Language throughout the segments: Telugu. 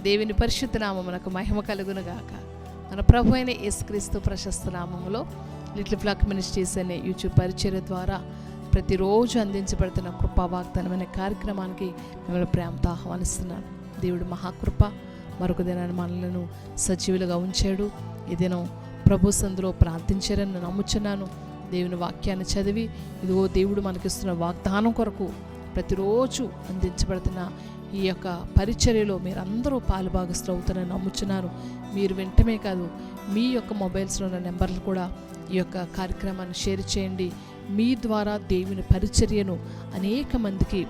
దేవుని పరిశుద్ధ నామమునకు మహిమ కలుగును గాక. మన ప్రభు అయిన యేసుక్రీస్తు ప్రశస్త నామములో లిటిల్ ఫ్లాక్ మినిస్ట్రీస్ అనే యూట్యూబ్ పరిచర్య ద్వారా ప్రతిరోజు అందించబడుతున్న కృపా వాగ్దానం అనే కార్యక్రమానికి మిమ్మల్ని ప్రేమతో ఆహ్వానిస్తున్నాను. దేవుడు మహాకృప మరొక దినాన్ని మనలను సజీవులుగా ఉంచాడు. ఈ దినం ప్రభు సందులో ప్రార్థించారని నమ్ముచున్నాను. దేవుని వాక్యాన్ని చదివి ఇదిగో దేవుడు మనకిస్తున్న వాగ్దానం కొరకు ప్రతిరోజు అందించబడుతున్న ఈ యొక్క పరిచర్యలో మీరందరూ పాలుభాగస్తులు అవుతారని నమ్ముచున్నాను. మీరు వింటమే కాదు, మీ యొక్క మొబైల్స్లో ఉన్న నెంబర్లు కూడా ఈ యొక్క కార్యక్రమాన్ని షేర్ చేయండి. మీ ద్వారా దేవుని పరిచర్యను అనేక మందికి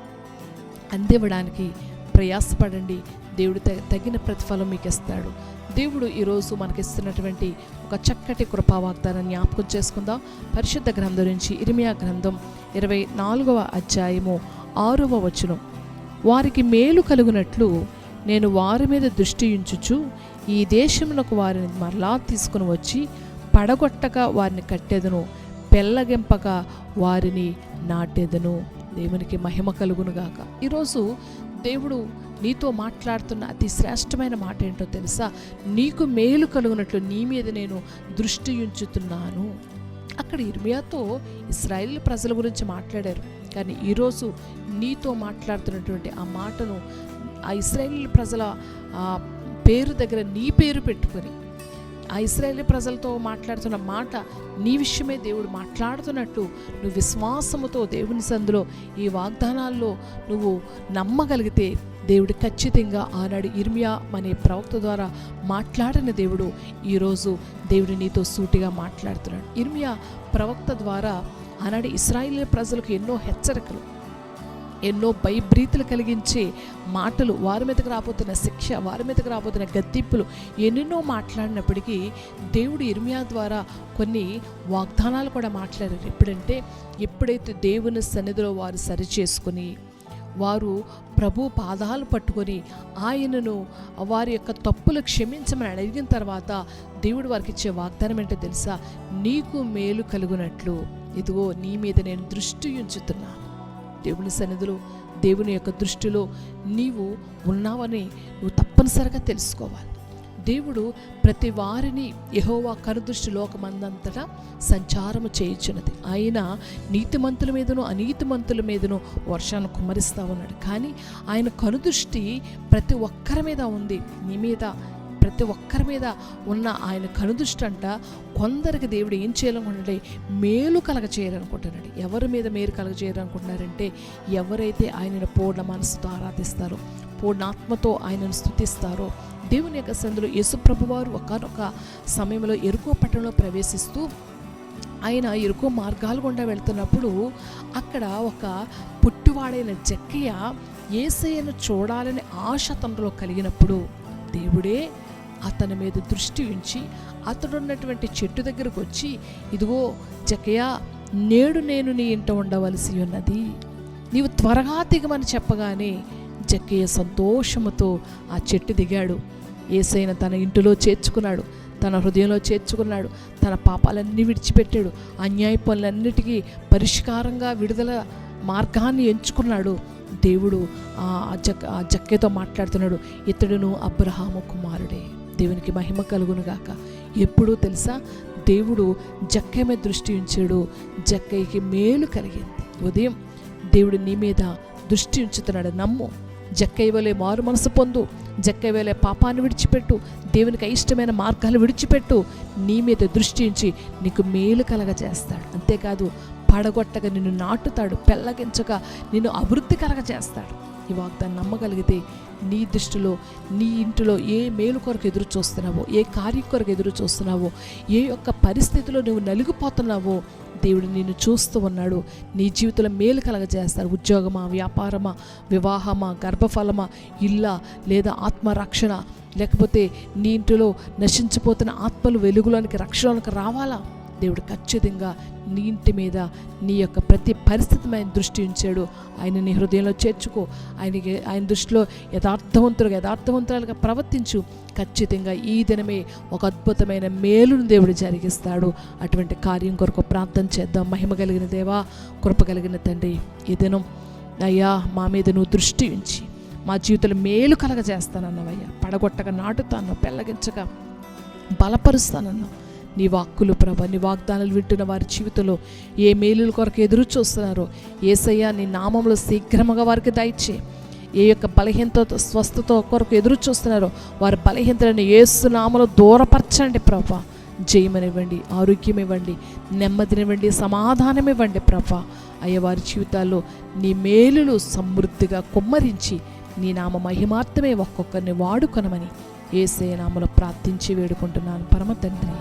అందివ్వడానికి ప్రయాసపడండి. దేవుడు తగిన ప్రతిఫలం మీకు ఇస్తాడు. దేవుడు ఈరోజు మనకిస్తున్నటువంటి ఒక చక్కటి కృపా వాగ్దానాన్ని జ్ఞాపకం చేసుకుందాం. పరిశుద్ధ గ్రంథం నుంచి ఇర్మియా గ్రంథం 24వ అధ్యాయము 6వ వచనం. వారికి మేలు కలుగునట్లు నేను వారి మీద దృష్టి ఉంచుచు ఈ దేశమునకు వారిని మరలా తీసుకుని వచ్చి పడగొట్టక వారిని కట్టెదను, పెళ్ళగింపక వారిని నాటెదను. దేవునికి మహిమ కలుగునుగాక. ఈరోజు దేవుడు నీతో మాట్లాడుతున్న అతి శ్రేష్టమైన మాట ఏంటో తెలుసా? నీకు మేలు కలుగునట్లు నీ మీద నేను దృష్టి ఉంచుతున్నాను. అక్కడ ఇర్మియాతో ఇశ్రాయేలు ప్రజల గురించి మాట్లాడారు. కానీ ఈరోజు నీతో మాట్లాడుతున్నటువంటి ఆ మాటను ఆ ఇశ్రాయేలు ప్రజల పేరు దగ్గర నీ పేరు పెట్టుకొని ఆ ఇశ్రాయేలు ప్రజలతో మాట్లాడుతున్న మాట నీ విషయమే దేవుడు మాట్లాడుతున్నట్టు నువ్వు విశ్వాసముతో దేవుని సందులో ఈ వాగ్దానాల్లో నువ్వు నమ్మగలిగితే దేవుడు ఖచ్చితంగా ఆనాడు ఇర్మియా అనే ప్రవక్త ద్వారా మాట్లాడిన దేవుడు ఈరోజు దేవుడు నీతో సూటిగా మాట్లాడుతున్నాడు. ఇర్మియా ప్రవక్త ద్వారా ఆనాడు ఇశ్రాయేలు ప్రజలకు ఎన్నో హెచ్చరికలు, ఎన్నో భయభ్రీతులు కలిగించే మాటలు, వారి మీదకి రాబోతున్న శిక్ష, వారి మీదకి రాబోతున్న గద్దింపులు ఎన్నెన్నో మాట్లాడినప్పటికీ దేవుడు ఇర్మియా ద్వారా కొన్ని వాగ్దానాలు కూడా మాట్లాడారు. ఎప్పుడైతే దేవుని సన్నిధిలో వారు సరి చేసుకుని వారు ప్రభు పాదాలు పట్టుకొని ఆయనను వారి యొక్క తప్పులు క్షమించమని అడిగిన తర్వాత దేవుడు వారికి ఇచ్చే వాగ్దానం ఏంటో తెలుసా? నీకు మేలు కలుగునట్లు ఇదిగో నీ మీద నేను దృష్టి ఉంచుతున్నాను. దేవుని సన్నిధిలో దేవుని యొక్క దృష్టిలో నీవు ఉన్నావని నువ్వు తప్పనిసరిగా తెలుసుకోవాలి. దేవుడు ప్రతి వారిని యెహోవా కనుదృష్టి లోకమందంతటా సంచారము చేయుచున్నది. ఆయన నీతిమంతుల మీదను అనీతిమంతుల మీదను వర్షాన్ని కుమ్మరిస్తూ ఉన్నాడు. కానీ ఆయన కనుదృష్టి ప్రతి ఒక్కరి మీద ఉంది. నీ మీద, ప్రతి ఒక్కరి మీద ఉన్న ఆయన కనుదృష్టి అంట కొందరికి దేవుడు ఏం చేయాలనుకుంటే మేలు కలగ చేయాలనుకుంటున్నాడు. ఎవరి మీద మేలు కలగ చేయాలనుకుంటున్నారంటే ఎవరైతే ఆయనను పూర్ణ మనసుతో ఆరాధిస్తారో, పూర్ణ ఆత్మతో ఆయనను స్తుతిస్తారో. దేవుని యొక్క సందులో యేసుప్రభు వారు ఒకానొక సమయంలో యెరికో పట్టణంలో ప్రవేశిస్తూ ఆయన యెరికో మార్గాలు గుండా వెళ్తున్నప్పుడు అక్కడ ఒక పుట్టివాడైన జక్కయ్య యేసయ్యను చూడాలని ఆశ తనలో కలిగినప్పుడు దేవుడే అతని మీద దృష్టి ఉంచి అతడున్నటువంటి చెట్టు దగ్గరకు వచ్చి, ఇదిగో జక్కయ్య, నేడు నేను నీ ఇంట ఉండవలసి ఉన్నది, నీవు త్వరగా దిగమని చెప్పగానే జక్కయ్య సంతోషముతో ఆ చెట్టు దిగాడు. యేసయ్యను తన ఇంటిలో చేర్చుకున్నాడు, తన హృదయంలో చేర్చుకున్నాడు, తన పాపాలన్నీ విడిచిపెట్టాడు, అన్యాయ పనులన్నిటికీ పరిష్కారంగా విడుదల మార్గాన్ని ఎంచుకున్నాడు. దేవుడు ఆ జక్కయ్యతో మాట్లాడుతున్నాడు, ఇతడును అబ్రహాము కుమారుడే. దేవునికి మహిమ కలుగునుగాక. ఎప్పుడూ తెలుసా? దేవుడు జక్కయ్య మీద దృష్టి ఉంచాడు, జక్కయ్యకి మేలు కలిగింది. ఉదయం దేవుడు నీ మీద దృష్టి ఉంచుతున్నాడు. నమ్ము. జక్కయ్య వలె మారు మనసు పొందు, జక్కయ్య వలె పాపాన్ని విడిచిపెట్టు, దేవునికి ఇష్టమైన మార్గాలు విడిచిపెట్టు. నీ మీద దృష్టి ఉంచి నీకు మేలు కలగజేస్తాడు. అంతేకాదు పడగొట్టగా నిన్ను నాటుతాడు, పెళ్ళగించగా నిన్ను అభివృద్ధి కలగజేస్తాడు. ఈ వాగ్దాన్ని నమ్మగలిగితే నీ దృష్టిలో, నీ ఇంటిలో ఏ మేలు కొరకు ఎదురు చూస్తున్నావో, ఏ కార్యం కొరకు ఎదురు చూస్తున్నావో, ఏ యొక్క పరిస్థితిలో నువ్వు నలిగిపోతున్నావో దేవుడు నిన్ను చూస్తూ ఉన్నాడు. నీ జీవితంలో మేలు కలగజేస్తాడు. ఉద్యోగమా, వ్యాపారమా, వివాహమా, గర్భఫలమా, ఇల్లా, లేదా ఆత్మరక్షణ, లేకపోతే నీ ఇంటిలో నశించిపోతున్న ఆత్మలు వెలుగులోనికి, రక్షణలోనికి రావాలా? దేవుడు ఖచ్చితంగా నీ ఇంటి మీద, నీ యొక్క ప్రతి పరిస్థితి ఆయన దృష్టి ఉంచాడు. ఆయన నీ హృదయంలో చేర్చుకో. ఆయన దృష్టిలో యథార్థవంతులుగా ప్రవర్తించు. ఖచ్చితంగా ఈ దినమే ఒక అద్భుతమైన మేలును దేవుడు జరిగిస్తాడు. అటువంటి కార్యం కొరకు ప్రార్థన చేద్దాం. మహిమ కలిగిన దేవా, కృప కలిగిన తండ్రి, ఈ దినం అయ్యా మా మీద నువ్వు దృష్టి ఉంచి మా జీవితంలో మేలు కలగజేస్తానన్నవయ్యా. పడగొట్టగా నాటుతాను, పెళ్ళగించగా బలపరుస్తానన్నావు. నీ వాక్కులు ప్రభ, నీ వాగ్దానాలు వింటున్న వారి జీవితంలో ఏ మేలుల కొరకు ఎదురు చూస్తున్నారో యేసయ్యా నీ నామంలో శీఘ్రముగా వారికి దయచే. ఏ యొక్క బలహీనత స్వస్థత కొరకు ఎదురు చూస్తున్నారో వారి బలహీనతలను యేసు నామములో దూరపరచండి ప్రభా. జయమనివ్వండి, ఆరోగ్యం ఇవ్వండి, నెమ్మదినివ్వండి, సమాధానం ఇవ్వండి ప్రభా. అయ్యా వారి జీవితాల్లో నీ మేలులు సమృద్ధిగా కుమ్మరించి నీ నామ మహిమార్థమే ఒక్కొక్కరిని వాడుకొనమని యేసయ్య నామములో ప్రార్థించి వేడుకుంటున్నాను పరమ తండ్రి.